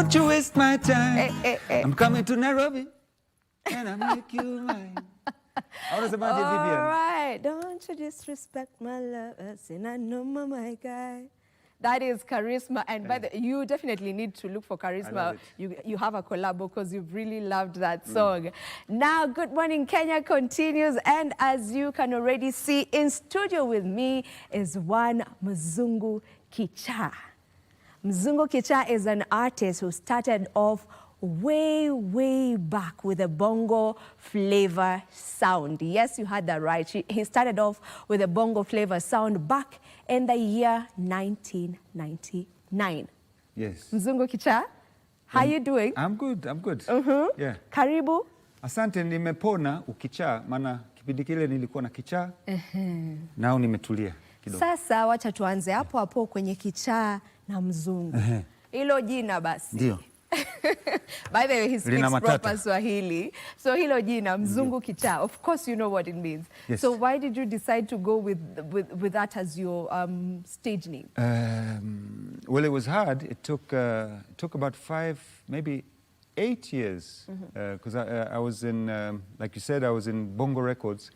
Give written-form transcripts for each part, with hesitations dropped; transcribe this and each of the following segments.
Don't you waste my time. I'm coming to Nairobi and I make you mine. How does about Vivian? All right. Don't you disrespect my lovers, and I know my guy. That is Charisma, and by the you definitely need to look for Charisma. You have a collab because you've really loved that song. Now, Good Morning Kenya continues, and as you can already see, in studio with me is one Mzungu Kichaa. Mzungu Kichaa is an artist who started off way back with a bongo flavor sound. Yes, you heard that right. He started off with a bongo flavor sound back in the year 1999. Yes. Mzungu Kichaa, how you doing? I'm good, I'm good. Yeah. Karibu. Asante, nimepona ukichaa, maana kipindi kile nilikuwa na kichaa. Nao nimetulia kidogo. Sasa wacha tuanze hapo kwenye Kichaa na Mzungu. Hilo jina basi. Ndio. By the way, he speaks proper Swahili. So hilo jina, Mzungu Kichaa, of course you know what it means. Yes. So why did you decide to go with that as your stage name? Well, it was hard. It took about 5, maybe 8 years. Because I was in, like you said, I was in Bongo Records.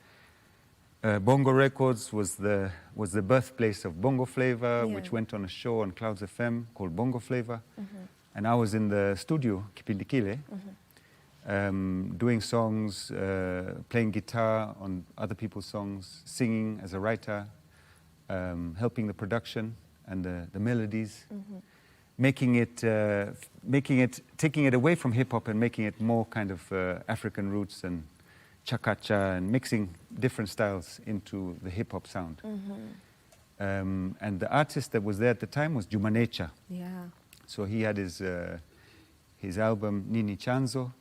Bongo Records was the birthplace of Bongo Flavor, which went on a show on Clouds FM called Bongo Flavor. And I was in the studio, kipindi kile, doing songs, playing guitar on other people's songs, singing as a writer, helping the production and the melodies, taking it away from hip hop and making it more kind of African roots and chakacha and mixing different styles into the hip hop sound. And the artist that was there at the time was Juma Nature. Yeah. So he had his album Nini Chanzo,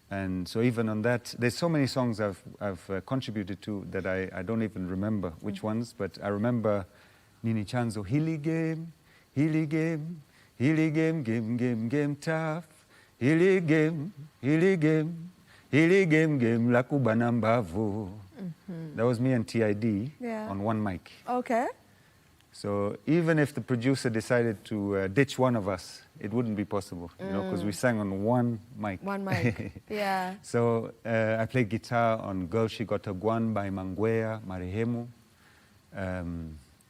and so even on that, there's so many songs I've contributed to that I don't even remember which ones, but I remember Nini Chanzo, Hilly game, game tough, Hilly game, lakubana mbavu. That was me and TID on one mic. Okay. So even if the producer decided to ditch one of us, it wouldn't be possible, you know, because we sang on one mic. One mic, yeah. So I played guitar on Girl She Got a Guan by Mangwea, Marehemu.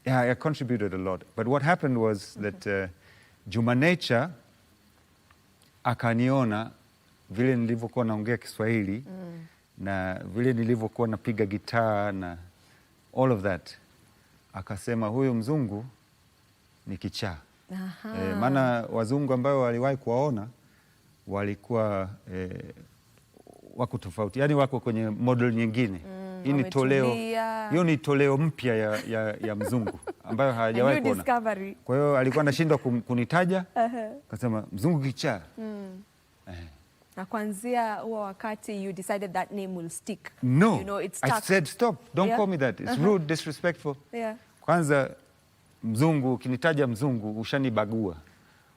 Yeah, I contributed a lot. But what happened was that Juma Nature akaniona vile nilivyokuwa naongea Kiswahili na vile nilivyokuwa napiga guitar na all of that. Akasema huyu mzungu ni kichaa. Maana wazungu ambao waliwahi kuwaona walikuwa wako tofauti, yani wako kwenye model nyingine. Hii ni toleo, hiyo ni toleo mpya ya mzungu ambayo hajawahi kuona. Kwa hiyo alikuwa anashindwa kunitaja. Akasema mzungu kichaa. Na kuanzia huo wakati you decided that name will stick. No, you know, I said stop, don't call me that. It's rude, disrespectful. Kwanza mzungu, ukinitaja mzungu, ushanibagua.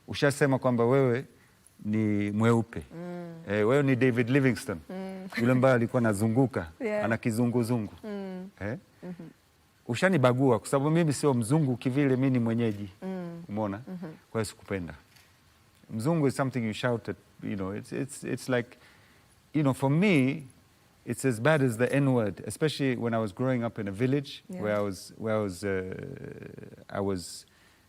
Ushasema kwamba wewe ni mweupe. Wewe ni David Livingstone. Yule ambaye alikuwa anazunguka, ana kizunguzungu. Ushanibagua kwa sababu mimi sio mzungu kivile, mimi ni mwenyeji. Umeona? Kwa hiyo sikupenda. Mzungu is something you shout at, you know, it's like, you know, for me, it's as bad as the N-word, especially when I was growing up in a village where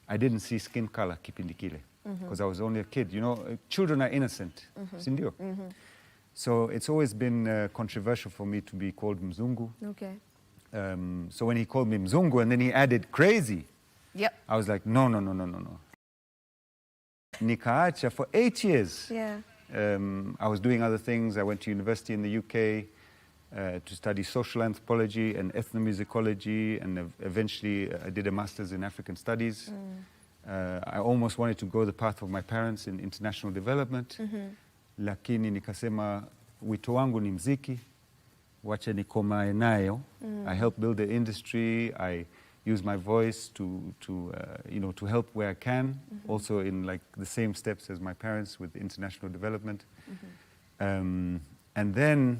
I didn't see skin color kipindi kile, because I was only a kid. You know, children are innocent, sindio? So it's always been controversial for me to be called Mzungu. Okay. So when he called me Mzungu and then he added crazy, I was like, no. Nikaacha for 8 years. I was doing other things. I went to university in the UK to study social anthropology and ethnomusicology, and eventually I did a master's in African studies. I almost wanted to go the path of my parents in international development, lakini nikasema wito wangu ni mziki, wacha nikomae nayo. I help build the industry. I use my voice to you know, to help where I can, also in like the same steps as my parents with international development. And then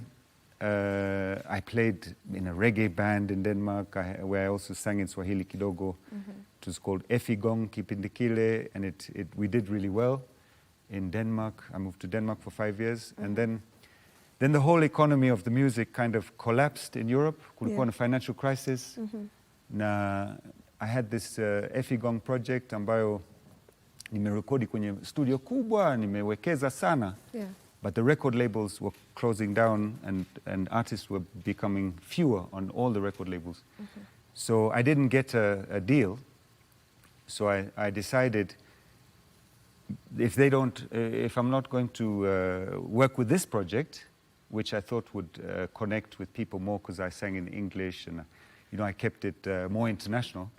I played in a reggae band in Denmark, where I also sang in Swahili kidogo. It was called Efigong Kipindikile, and we did really well. in Denmark. I moved to Denmark for 5 years. And then the whole economy of the music kind of collapsed in Europe. Kulikuwa na financial crisis. Na I had this Efigong project ambayo nimerekodi kwenye studio kubwa, nimewekeza sana. But the record labels were closing down and artists were becoming fewer on all the record labels. So I didn't get a deal. So I decided if I'm not going to work with this project, which I thought would connect with people more because I sang in English and I kept it more international,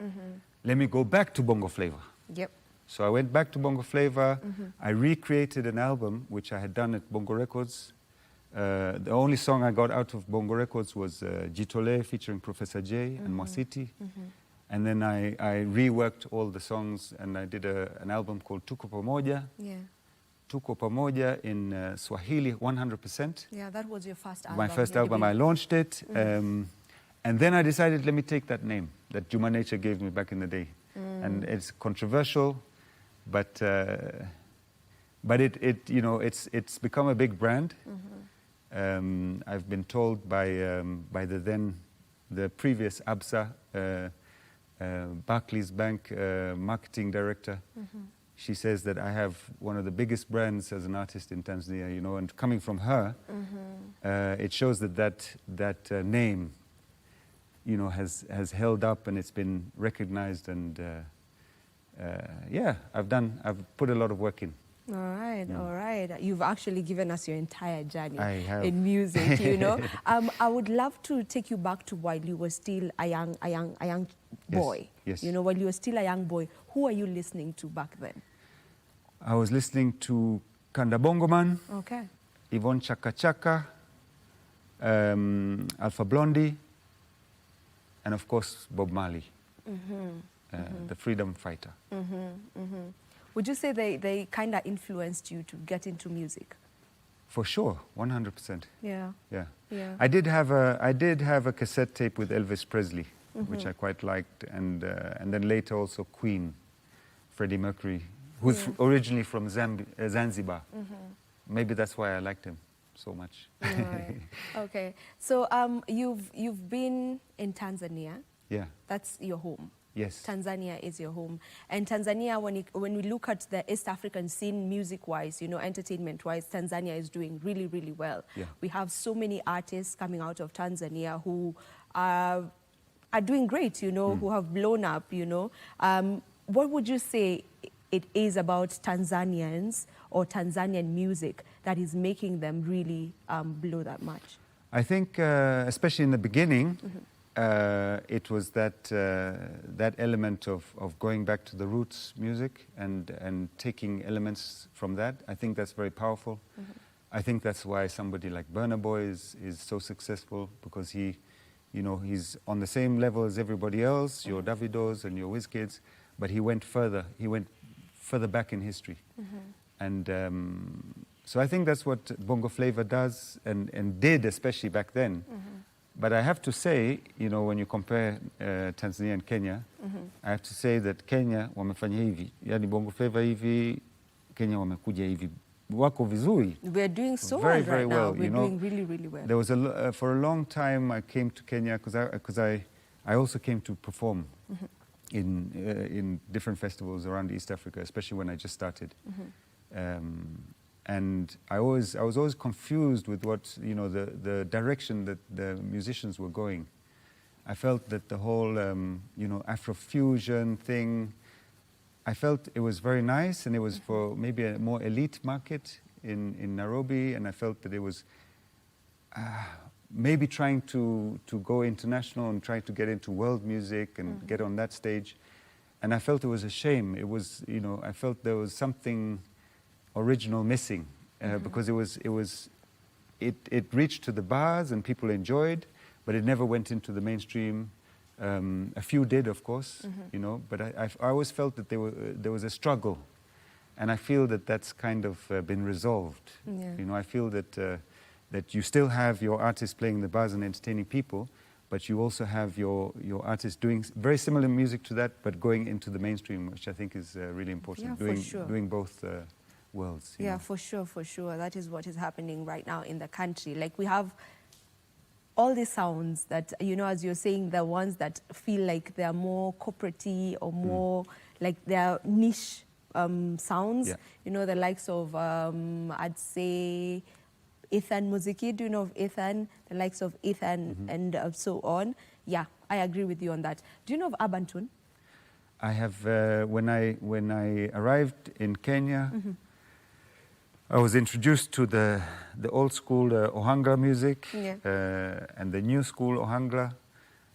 let me go back to Bongo Flava. So I went back to Bongo Flava. I recreated an album which I had done at Bongo Records. The only song I got out of Bongo Records was Jitole featuring Professor J and Mwasiti. And then I reworked all the songs and I did an album called Tuko Pamoja. Tuko Pamoja in Swahili 100%. Yeah, that was your first album. My first album, I launched it. And then I decided, let me take that name that Juma Nature gave me back in the day. And it's controversial, but it's become a big brand. I've been told by the previous ABSA, Barclays Bank marketing director. She says that I have one of the biggest brands as an artist in Tanzania, and coming from her, it shows that name, has held up and it's been recognized, and I've put a lot of work in. All right. You've actually given us your entire journey in music, I would love to take you back to while you were still a young boy. Yes. While you were still a young boy, who were you listening to back then? I was listening to Kanda Bongoman, Yvonne Chaka Chaka, Alpha Blondy, and of course Bob Marley, the freedom fighter. Would you say they kind of influenced you to get into music? For sure, 100%. Yeah. I did have a cassette tape with Elvis Presley, which I quite liked, and then later also Queen, Freddie Mercury, who's originally from Zanzibar. Maybe that's why I liked him so much. Right. Okay. So you've been in Tanzania. Yeah. That's your home. Yes. Tanzania is your home. And Tanzania, when we look at the East African scene music-wise, entertainment-wise, Tanzania is doing really, really well. Yeah. We have so many artists coming out of Tanzania who are doing great, who have blown up, What would you say it is about Tanzanians or Tanzanian music that is making them really blow that much? I think, especially in the beginning, it was that element of going back to the roots music and taking elements from that. I think that's very powerful. I think that's why somebody like Burna Boy is so successful, because he's on the same level as everybody else, your Davidos and your Wizkids, but he went further. He went further back in history. And so I think that's what Bongo Flava does and did, especially back then. But I have to say, when you compare Tanzania and Kenya, I have to say that Kenya wamefanya hivi. Yani Bongo Flava hivi, Kenya wamekuja hivi. Wako vizuri. We're doing so very, well very right well. now. We're doing really, really well. There was for a long time I came to Kenya because I also came to perform in different festivals around East Africa, especially when I just started. And I was always confused with what, the direction that the musicians were going. I felt that the whole, Afrofusion thing, I felt it was very nice, and it was for maybe a more elite market in Nairobi, and I felt that it was maybe trying to go international and trying to get into world music and get on that stage. And I felt it was a shame. It was, I felt there was something original missing, because it reached to the bars and people enjoyed, but it never went into the mainstream. A few did, of course, but I always felt that there was a struggle, and I feel that that's kind of been resolved. I feel that you still have your artists playing the bars and entertaining people, but you also have your artists doing very similar music to that, but going into the mainstream, which I think is really important. Yeah, for sure. Doing both worlds. Yeah, for sure, for sure. That is what is happening right now in the country. Like we have all these sounds that, you know, as you're saying, the ones that feel like they're more corporate-y or more like they're niche sounds, you know, the likes of, I'd say, Ethan Muziki, do you know of Ethan? The likes of Ethan and so on. Yeah, I agree with you on that. Do you know of Urban Tune? I have, when I arrived in Kenya, I was introduced to the old school Ohangla music and the new school Ohangla,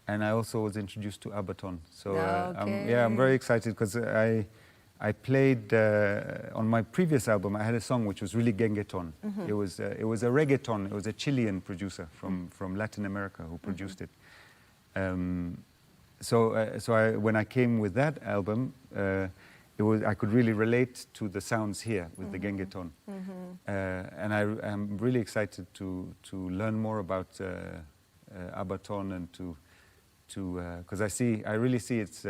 and I also was introduced to Abaton. So I'm very excited because I played on my previous album. I had a song which was really gengeton. It was a reggaeton. It was a Chilean producer from Latin America who produced it. So when I came with that album, I could really relate to the sounds here with the gengeton. And I'm really excited to learn more about Abaton and because I really see it's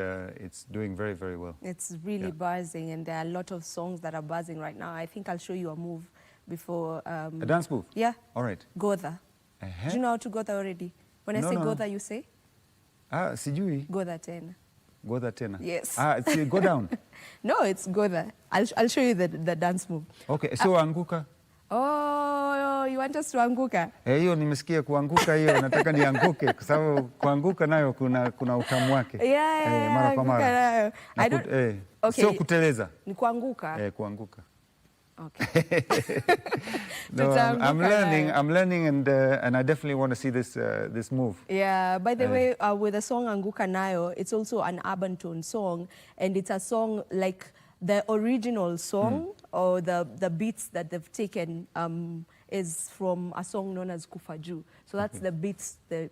doing very, very well. It's really buzzing, and there are a lot of songs that are buzzing right now. I think I'll show you a move before. A dance move? Yeah. All right. Godha. Do you know how to Godha already? When I say Godha, you say? Ah, sijui. Godha tena. Godha tena. Yes. Ah, go down. No, it's Godha. I'll show you the dance move. Okay, so anguka. Oh, you want us to anguka? Hiyo nimesikia kuanguka hiyo, nataka nianguke kwa sababu kuanguka nayo kuna utamu wake. Mara kwa mara. Sio kuteleza. Ni kuanguka. Kuanguka. Okay. No, I'm learning and I definitely want to see this move. Yeah, by the way, with the song Anguka Nayo, it's also an urban tone song, and it's a song like the original song or the beats that they've taken is from a song known as Kufaju. So that's the beats they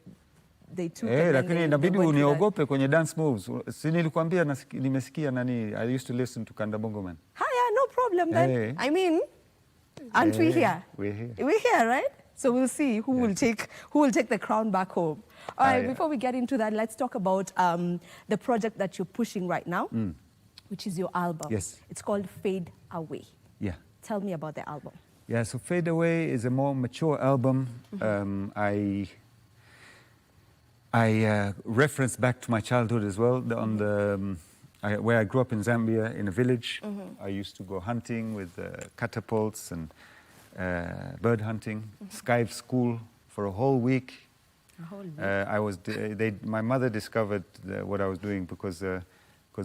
took. Lakini inabidi uniogope kwenye dance moves. Si nilikwambia nimesikia nani, I used to listen to Kanda Bongo Man. No problem then. I mean, aren't we here? We're here. We're here, right? So we'll see who will take the crown back home. All right, before we get into that, let's talk about the project that you're pushing right now, which is your album. Yes. It's called Fade Away. Yeah. Tell me about the album. Yeah, so Fade Away is a more mature album. I reference back to my childhood as well. Where I grew up in Zambia, in a village, I used to go hunting with catapults and bird hunting, skive school for a whole week. My mother discovered what I was doing because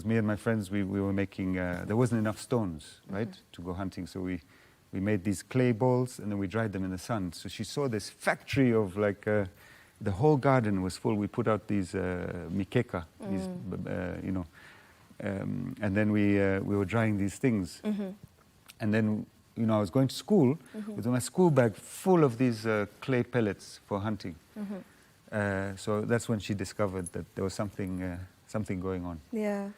me and my friends, we were making, there wasn't enough stones, right, to go hunting. So we made these clay balls and then we dried them in the sun. So she saw this factory of like, the whole garden was full. We put out these mikeka, these, and then we were drying these things. And then, I was going to school with my school bag full of these clay pellets for hunting. So that's when she discovered that there was something going on. Yeah.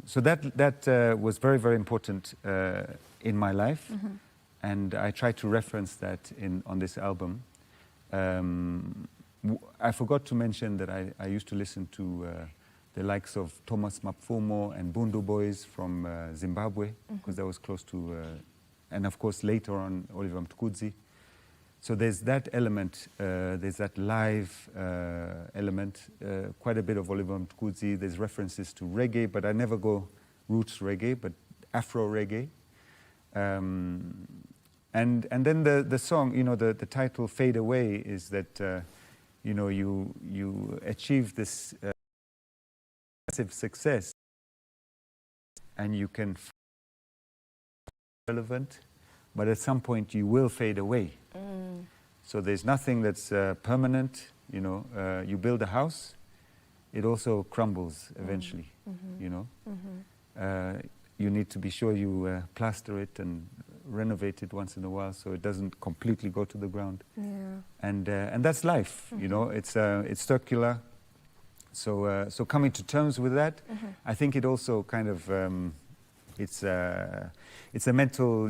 So that was very, very important in my life. And I tried to reference that on this album. I forgot to mention that I used to listen to the likes of Thomas Mapfumo and Bundu Boys from Zimbabwe, because that was close to, and of course later on Oliver Mtukudzi. So there's that element, there's that live element, quite a bit of Oliver Mtukudzi. There's references to reggae, but I never go roots reggae, but Afro reggae. And then the song, the title Fade Away is that, you achieve this massive success and you can relevant, but at some point you will fade away. So there's nothing that's permanent. You build a house, it also crumbles eventually. You need to be sure you plaster it and renovate it once in a while so it doesn't completely go to the ground. And that's life. It's circular. So coming to terms with that, I think it also kind of it's a mental,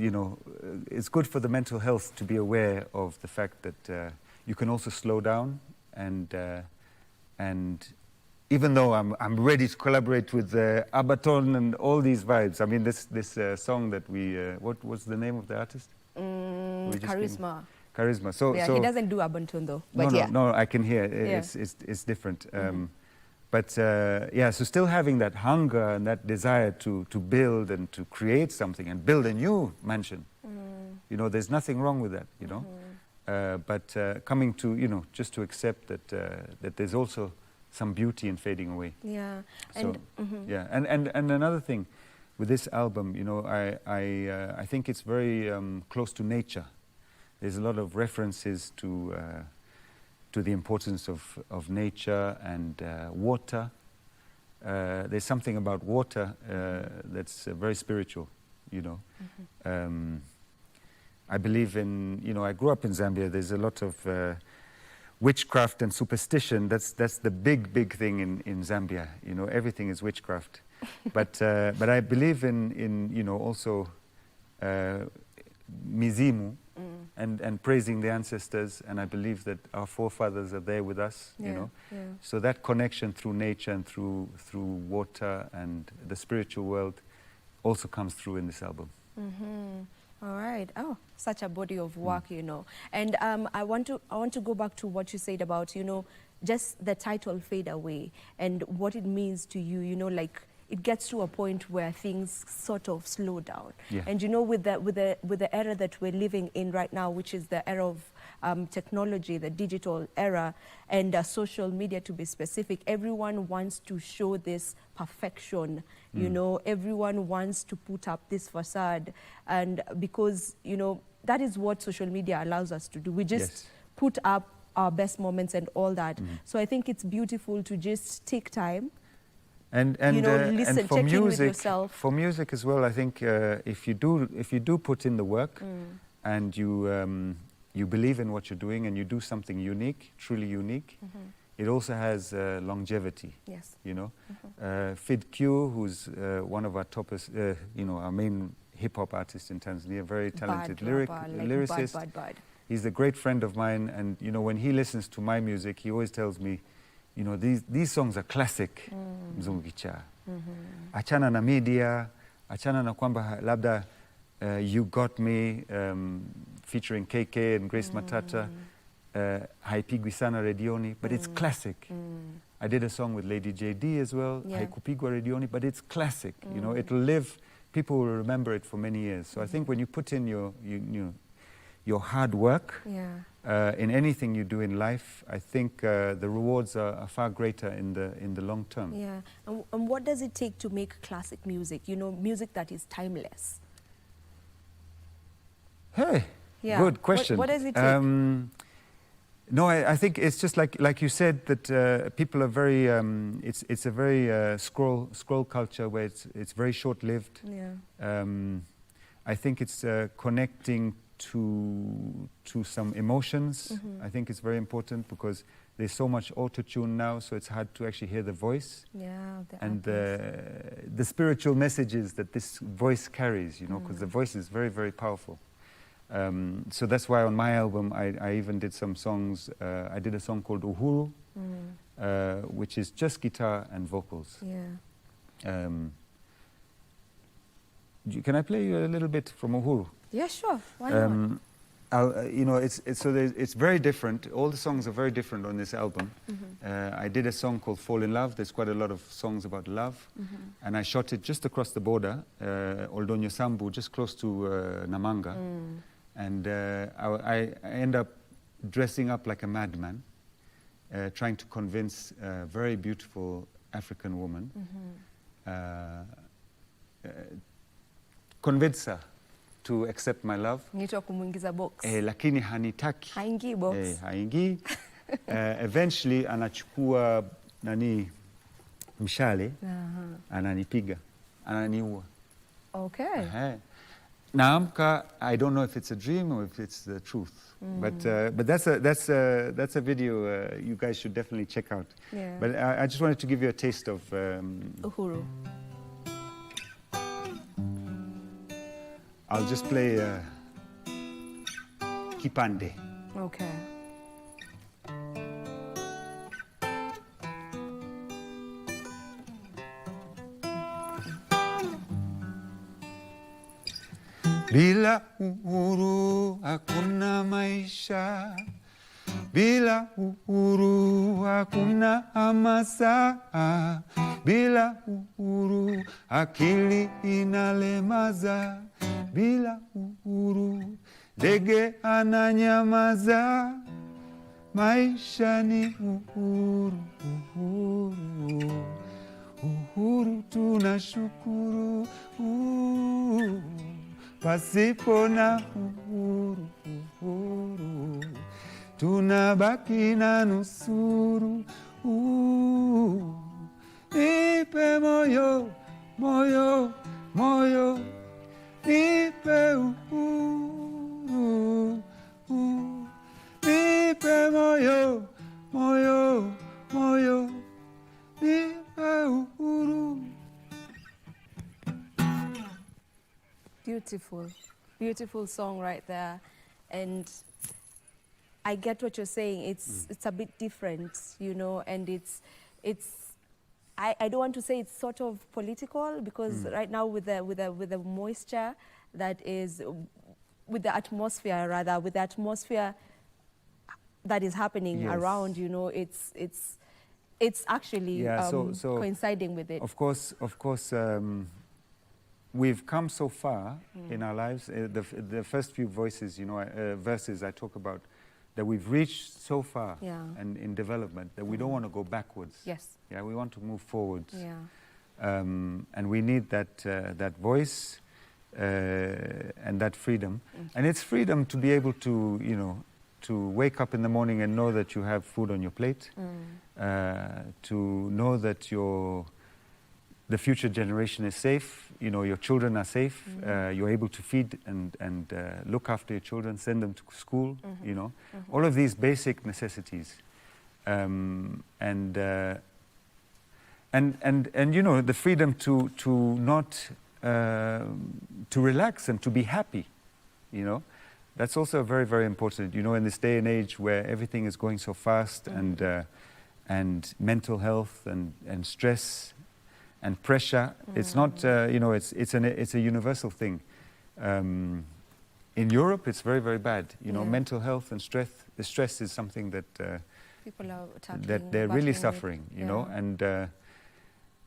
it's good for the mental health to be aware of the fact that you can also slow down and even though I'm ready to collaborate with Abaton and all these vibes. I mean, this song that we, what was the name of the artist? Charisma. Charisma. So he doesn't do Abaton though. But no, I can hear. It's different. But yeah, so still having that hunger and that desire to build and to create something and build a new mansion. You know, there's nothing wrong with that, you know. But coming to, you know, just to accept that that there's also some beauty in fading away. Yeah. So, yeah, and another thing with this album, you know, I think it's very close to nature. There's a lot of references to the importance of nature and water. There's something about water that's very spiritual, you know. I believe in, you know, I grew up in Zambia. There's a lot of witchcraft and superstition. That's the big thing in Zambia. You know, everything is witchcraft. But I believe in you know, also mizimu and praising the ancestors. And I believe that our forefathers are there with us. You know, so that connection through nature and through water and the spiritual world also comes through in this album. All right. Oh, such a body of work, you know. And I want to go back to what you said about, you know, just the title Fade Away and what it means to you, you know, like it gets to a point where things sort of slow down. Yeah. And you know, with the era that we're living in right now, which is the era of technology, the digital era, and social media to be specific, everyone wants to show this perfection. You know, everyone wants to put up this facade, and because, you know, that is what social media allows us to do. We just put up our best moments and all that. So I think it's beautiful to just take time. And you know, listen, and for check music, in with yourself. For music as well, I think if you do put in the work and you believe in what you're doing and you do something unique, truly unique, it also has longevity. Yes. You know, Fid Q, who's one of our toppest, you know, our main hip hop artist in Tanzania, very talented lyricist. He's a great friend of mine, and you know, when he listens to my music, he always tells me, you know, these songs are classic, Mzungu Kichaa. Achana na media, achana na kwamba labda You Got Me, featuring KK and Grace Matata, haipigwi sana redioni, but it's classic. I did a song with Lady JD as well, haikupigwa redioni, but it's classic. You know, it'll live, people will remember it for many years. So I think when you put in your hard work, in anything you do in life, I think the rewards are far greater in the long term. Yeah, and what does it take to make classic music? You know, music that is timeless. Hey, good question. What does it take? No, I think it's just like you said, that people are very. It's a very scroll culture where it's very short lived. Yeah. I think it's connecting to some emotions. I think it's very important because there's so much auto-tune now, so it's hard to actually hear the voice. Yeah, and the spiritual messages that this voice carries, you know, because the voice is very, very powerful. So that's why on my album I even did some songs. I did a song called Uhuru, which is just guitar and vocals. Yeah. Can I play you a little bit from Uhuru? Yeah, sure. Why not? You know, it's very different. All the songs are very different on this album. I did a song called Fall in Love. There's quite a lot of songs about love. And I shot it just across the border, Oldonyo Sambu, just close to Namanga. And I end up dressing up like a madman, trying to convince a very beautiful African woman, convince her to accept my love. Lakini hanitaki. Haingii box. Haingii. Eventually anachukua mshale, ananipiga, ananiua. Okay. Naamka, I don't know if it's a dream or if it's the truth. But that's a video you guys should definitely check out. Yeah. But I just wanted to give you a taste of Uhuru. I'll just play Kipande. Okay. Bila uhuru hakuna maisha, bila uhuru hakuna hamasa, bila uhuru akili inalemaza, bila uhuru ndege ananyamaza. Maisha ni uhuru, uhuru, uhuru tunashukuru, pasipo na uhuru, uhuru tunabaki na nusuru. Nipe moyo, moyo, moyo, nipe uhuru, nipe moyo, moyo, moyo, nipe uhuru. Beautiful, beautiful song right there. And I get what you're saying. It's a bit different, you know, and I don't want to say it's sort of political, because right now with the moisture that is, with the atmosphere rather, with the atmosphere that is happening around, you know, it's actually coinciding with it. Of course, we've come so far in our lives. The first few voices, you know, verses I talk about, that we've reached so far and in development that we don't want to go backwards. Yes. Yeah, we want to move forwards. Yeah. And we need that voice and that freedom. And it's freedom to be able to, you know, to wake up in the morning and know that you have food on your plate, to know that the future generation is safe, you know, your children are safe, you're able to feed and look after your children, send them to school, you know, all of these basic necessities. And you know, the freedom to not, to relax and to be happy, you know. That's also very, very important, you know, in this day and age where everything is going so fast, and mental health and stress and pressure. It's not, you know, it's a universal thing. In Europe, it's very, very bad. You know, mental health and stress. The stress is something that people are tackling, that they're really suffering. You know,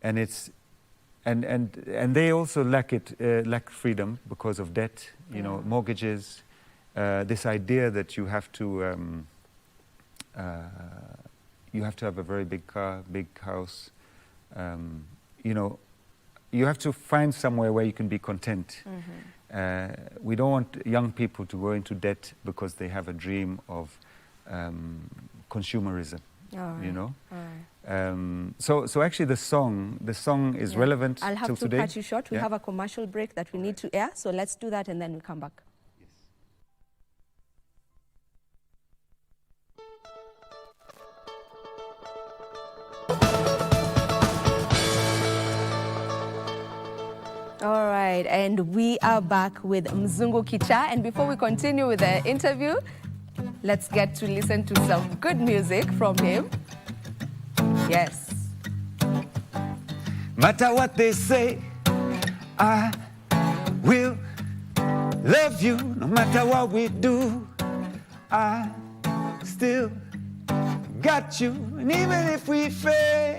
and it's and they also lack freedom because of debt. You know, mortgages. This idea that you have to have a very big car, big house. You know, you have to find somewhere where you can be content. We don't want young people to go into debt because they have a dream of consumerism. You know. So actually, the song is relevant. I'll have till to today. cut you short. We have a commercial break that we need to air. So let's do that, and then we'll come back. All right, and we are back with Mzungu Kichaa. And before we continue with the interview, let's get to listen to some good music from him. Yes. Matter what they say, I will love you. No matter what we do, I still got you. And even if we fade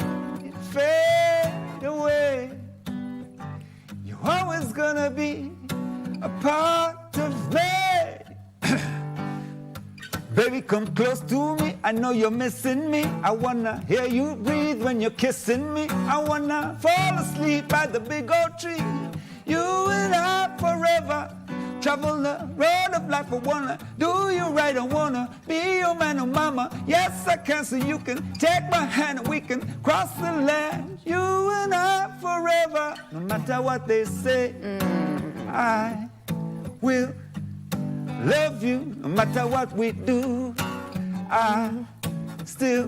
away, always gonna be a part of me. Baby, come close to me. I know you're missing me. I wanna hear you breathe when you're kissing me. I wanna fall asleep by the big old tree. You and I forever. Travel the road of life. I wanna do you right. I wanna be your man, oh mama. Yes, I can, so you can take my hand and we can cross the land. You and I forever. No matter what they say, I will love you. No matter what we do, I still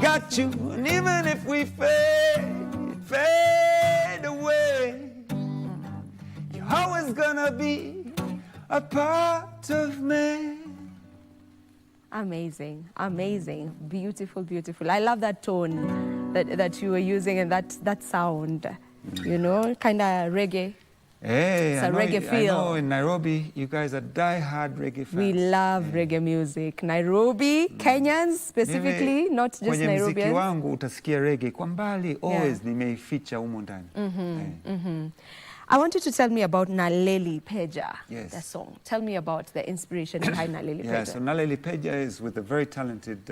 got you. And even if we fade away, always gonna be a part of me. Amazing, amazing, beautiful, beautiful. I love that tone that you were using, and that sound, you know, kind of reggae. Hey, it's a reggae feel. I know in Nairobi, you guys are die-hard reggae fans. We love reggae music. Nairobi, Kenyans specifically, not just Nairobians. Kwenye mziki wangu utasikia reggae kwa mbali, always nimeificha humo ndani. I want you to tell me about Naleli Peja, yes. the song. Tell me about the inspiration behind Naleli Peja. Yeah, so Naleli Peja is with a very talented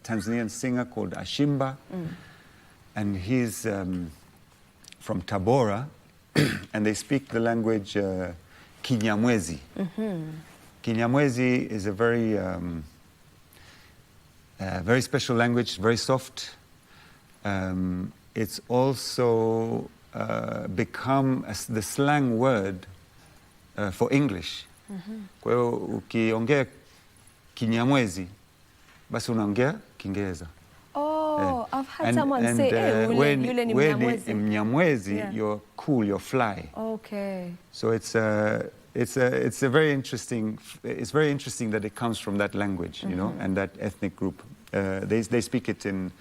Tanzanian singer called Ashimba. And he's from Tabora, and they speak the language Kinyamwezi. Kinyamwezi is a very special language, very soft. It's also become the slang word for English. Kwa hiyo ukiongea Kinyamwezi, basi unaongea Kiingereza. Oh, I've heard someone say, hey, yule ni Mnyamwezi. Mnyamwezi, yeah. You're cool, you're fly. Okay. So it's very interesting that it comes from that language, you know, and that ethnic group. They speak it in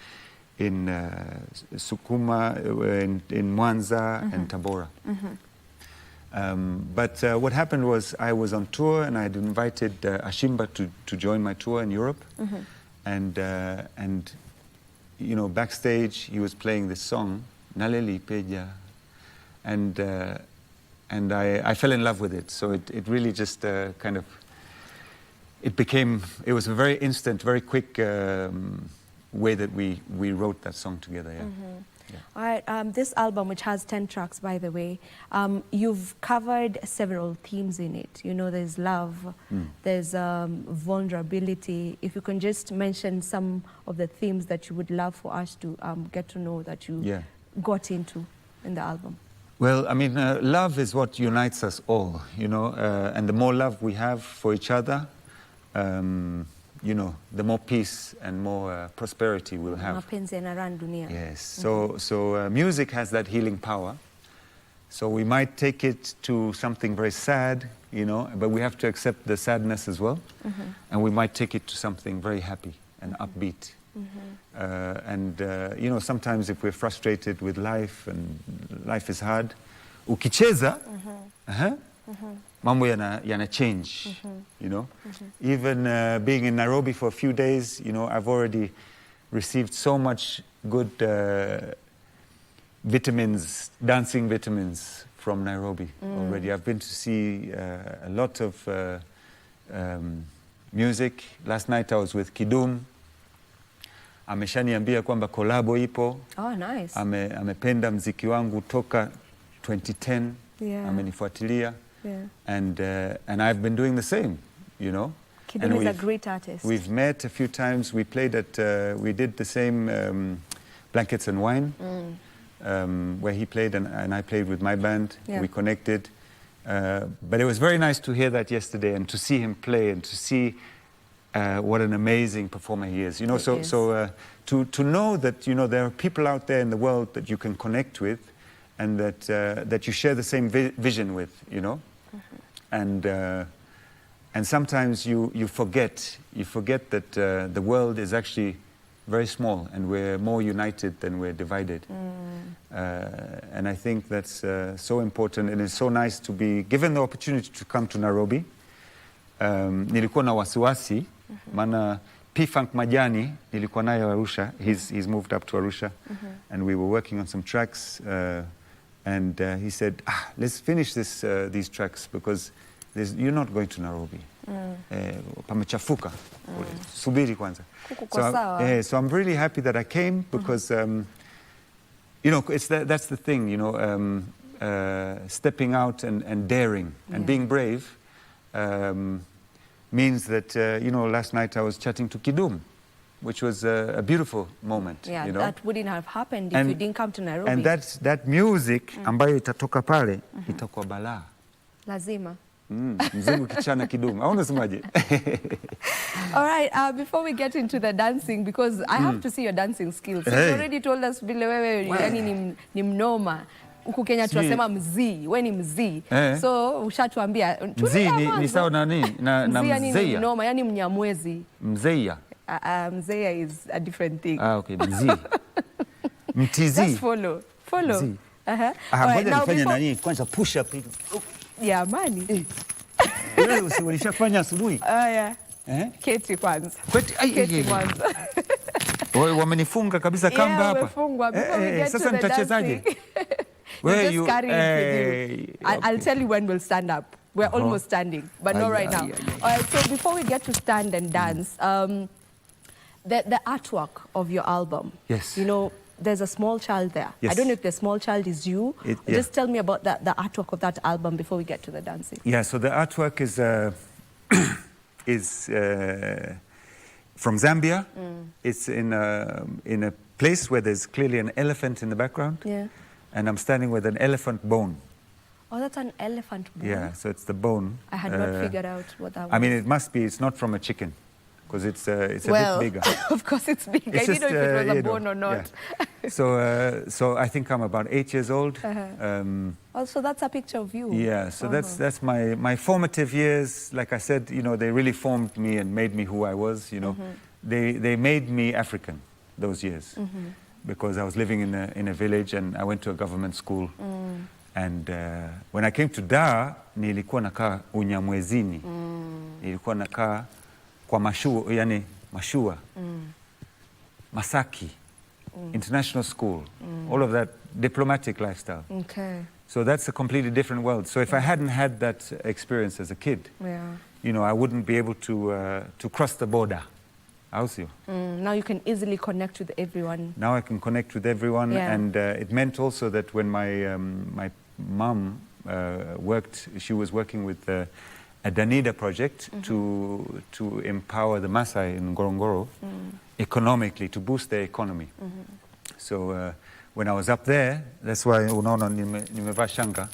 Sukuma, in Mwanza, and Tabora. But what happened was I was on tour and I had invited Ashimba to join my tour in Europe. And you know, backstage he was playing this song, Naleli Peja, and I fell in love with it. So it really just kind of, it was a very instant, very quick way that we wrote that song together. Yeah. Yeah. All right, this album, which has 10 tracks, by the way, you've covered several themes in it. You know, there's love, there's vulnerability. If you can just mention some of the themes that you would love for us to get to know that you got into in the album. Well, I mean, love is what unites us all, you know, and the more love we have for each other, you know, the more peace and more prosperity we'll have. Yes. So music has that healing power. So we might take it to something very sad, you know, but we have to accept the sadness as well. And we might take it to something very happy and upbeat. You know, sometimes if we're frustrated with life and life is hard, ukicheza, mambo yana change, you know. Even being in Nairobi for a few days, you know, I've already received so much good vitamins, dancing vitamins from Nairobi already. I've been to see a lot of music. Last night I was with Kidum. Ameshaniambia kwamba kolabo ipo. Oh, nice. Amependa mziki wangu toka 2010. Yeah. Amenifuatilia. Yeah. And I've been doing the same, you know. Kidum is a great artist. We've met a few times. We played at, we did the same Blankets and Wine, where he played and I played with my band. Yeah. We connected. But it was very nice to hear that yesterday and to see him play and to see what an amazing performer he is. You know, to know that, you know, there are people out there in the world that you can connect with and that you share the same vision with, you know. And sometimes you forget that the world is actually very small and we're more united than we're divided. And I think that's so important, and it's so nice to be given the opportunity to come to Nairobi. Nilikuwa na wasiwasi, maana P-Funk Majani nilikuwa nayo Arusha. He's moved up to Arusha, and we were working on some tracks. And he said, let's finish these tracks because you're not going to Nairobi. Pamechafuka. Subiri kwanza. So I'm really happy that I came because, you know, that's the thing, you know, stepping out and daring and being brave means that, you know, last night I was chatting to Kidum, which was a beautiful moment. Yeah, you know? that wouldn't have happened if you didn't come to Nairobi. And that music ambayo itatoka pale itakuwa balaa. Lazima. Mzungu, Kichaa na Kidum. Au unasemaje? All right, before we get into the dancing, because I have to see your dancing skills. Hey. You already told us vile wewe yani ni mnoma. Huku Kenya tunasema mzii, we ni mzii. So ushatuambia. Mzii ni sawa na nini? Na mzeya. Mzii yani ni mnoma, yani Mnyamwezi. Mzeya. Mzeya is a different thing. Okay, mzii. Mtizi. Just follow. Mzii. Alright, now nifanye before... nani kwanza push up. Yeah, money. Wewe ulishafanya asubuhi? Yeah. Keti kwanza. Keti kwanza. Wamenifunga kabisa kamba hapa. Wamefungwa. Before we get sasa to the nitachezaje? Just carry it with you. I'll tell you when we'll stand up. We're almost standing, but not right now. All right, so before we get to stand and dance, the artwork of your album. Yes. You know, there's a small child there. Yes. I don't know if the small child is you. Just tell me about the artwork of that album before we get to the dancing. Yeah, so the artwork is from Zambia. It's in a place where there's clearly an elephant in the background. Yeah. And I'm standing with an elephant bone. Oh, that's an elephant bone? Yeah, so it's the bone. I had not figured out what that was. I mean, it must be. It's not from a chicken, because it's a bit bigger. Of course it's big. I didn't know if it was a bone or not. Yeah. So I think I'm about 8 years old. Also, that's a picture of you. Yeah, so that's my formative years. Like I said, you know, they really formed me and made me who I was, you know. They made me African those years. Because I was living in a village and I went to a government school. And when I came to Dar, nilikuwa nakaa Unyamwezini. Nilikuwa nakaa kwa mashua, yani mashua. Masaki, international school. All of that diplomatic lifestyle. Okay. So that's a completely different world. So if I hadn't had that experience as a kid, you know, I wouldn't be able to cross the border. Now you can easily connect with everyone. Now I can connect with everyone, and it meant also that when my mom worked, she was working with a Danida project to empower the Maasai in Ngorongoro economically, to boost their economy. So when I was up there, that's why unaona nimevaa shanga,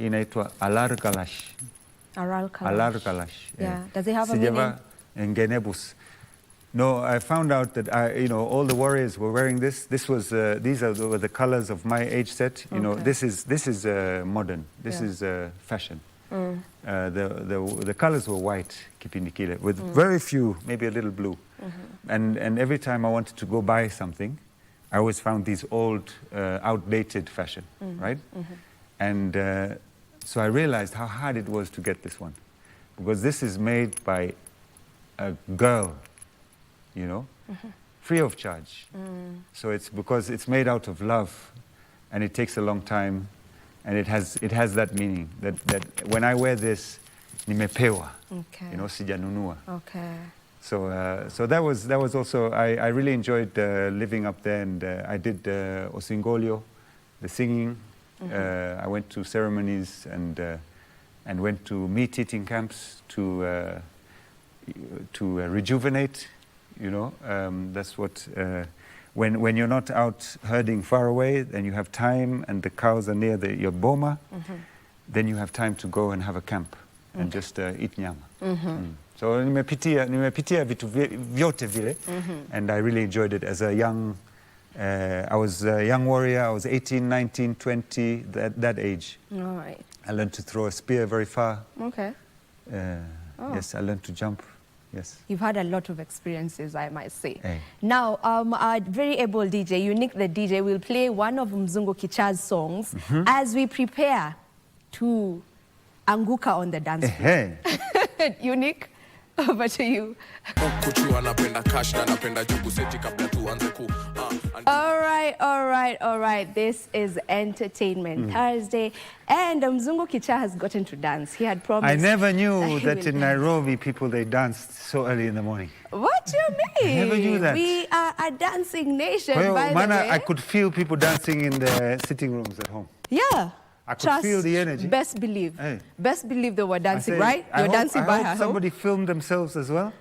inaitwa Alargalash. Alargalash. Yeah. Does it have a meaning? Ngenebus. No, I found out that you know, all the warriors were wearing this. This was these were the colors of my age set. You know, this is modern. This is fashion. The colors were white, kipindi kile, with very few, maybe a little blue. And every time I wanted to go buy something, I always found these old, outdated fashion, right? And so I realized how hard it was to get this one, because this is made by a girl. You know, free of charge. So it's because it's made out of love, and it takes a long time, and it has that meaning that when I wear this, nimepewa, you know, sijanunua. Okay. So that was also, I really enjoyed living up there, and I did Osingolio, the singing. I went to ceremonies and went to meat eating camps to rejuvenate. You know, that's what, when you're not out herding far away, then you have time, and the cows are near your boma, then you have time to go and have a camp and just eat nyama. So nimepitia vitu vyote vile, and I really enjoyed it as a young, I was a young warrior. I was 18, 19, 20, that age. All right. I learned to throw a spear very far. Okay. Yes, I learned to jump. Yes. You've had a lot of experiences, I might say. Hey. Now, our very able DJ, Unique the DJ, will play one of Mzungu Kichaa's songs as we prepare to anguka on the dance floor. Hey. Unique, over to you. All right. This is Entertainment Thursday, and Mzungu Kichaa has gotten to dance. He had promised. I never knew that in Nairobi people, they danced so early in the morning. What do you mean? I never knew that. We are a dancing nation, by the way. I could feel people dancing in the sitting rooms at home. Yeah. I could feel the energy. Best believe. Hey. Best believe they were dancing, right? You're dancing by her home. Somebody filmed themselves as well.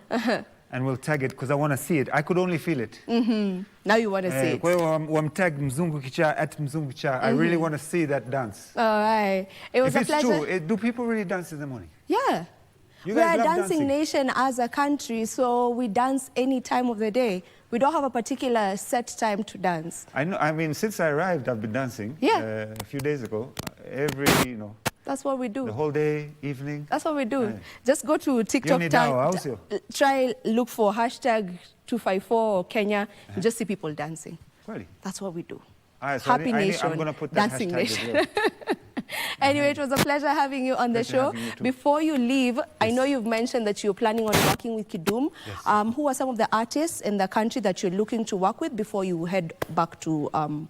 And we'll tag it, because I want to see it. I could only feel it. Now you want to see it. Well, tag Mzungu Kichaa at Mzungu Kichaa. I really want to see that dance. All right. It was a pleasure. If it's true, do people really dance in the morning? Yeah. We are a dancing nation as a country, so we dance any time of the day. We don't have a particular set time to dance. I know. I mean, since I arrived, I've been dancing. Yeah. A few days ago, That's what we do. The whole day, evening. That's what we do. Aye. Just go to TikTok, try look for #254 Kenya, and just see people dancing. Really? That's what we do. So Happy Nation. I'm going to put that Dancing hashtag Nation. as well. Anyway, it was a pleasure having you on the show. Before you leave, I know you've mentioned that you're planning on working with Kidum. Yes. Who are some of the artists in the country that you're looking to work with before you head back to home?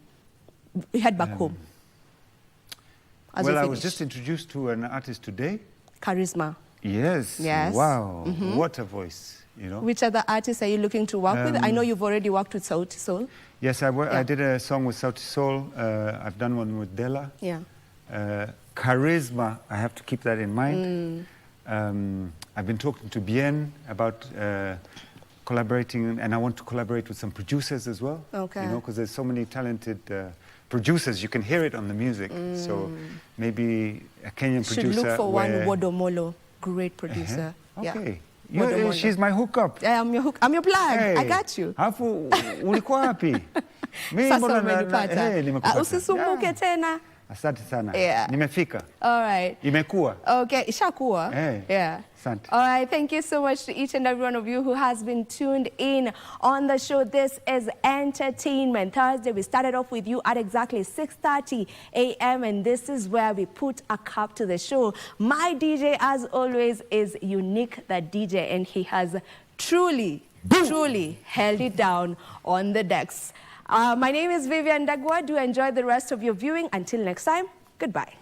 Well, I was just introduced to an artist today. Charisma. Yes. Yes. Wow. What a voice, you know. Which other artists are you looking to work with? I know you've already worked with Sauti Sol. Yes, I did a song with Sauti Sol. I've done one with Della. Yeah. Charisma, I have to keep that in mind. I've been talking to Bien about collaborating, and I want to collaborate with some producers as well. Okay. You know, because there's so many talented producers. You can hear it on the music. So maybe a Kenyan producer. Should look for one Wodomolo, great producer. Okay. Yeah. She's my hookup. I'm your plug. Hey. I got you. Alafu ulikuwa wapi? Sasa umenipata. Usisumbuke tena. Asante sana. Yeah. Nimefika. All right. Imekuwa. Okay, ishakuwa. Hey. Yeah. Asante. All right, thank you so much to each and every one of you who has been tuned in on the show. This is Entertainment Thursday. We started off with you at exactly 6:30 a.m. and this is where we put a cap to the show. My DJ, as always, is Unique, the DJ, and he has truly held it down on the decks. My name is Vivian Dagwa. Do enjoy the rest of your viewing. Until next time, goodbye.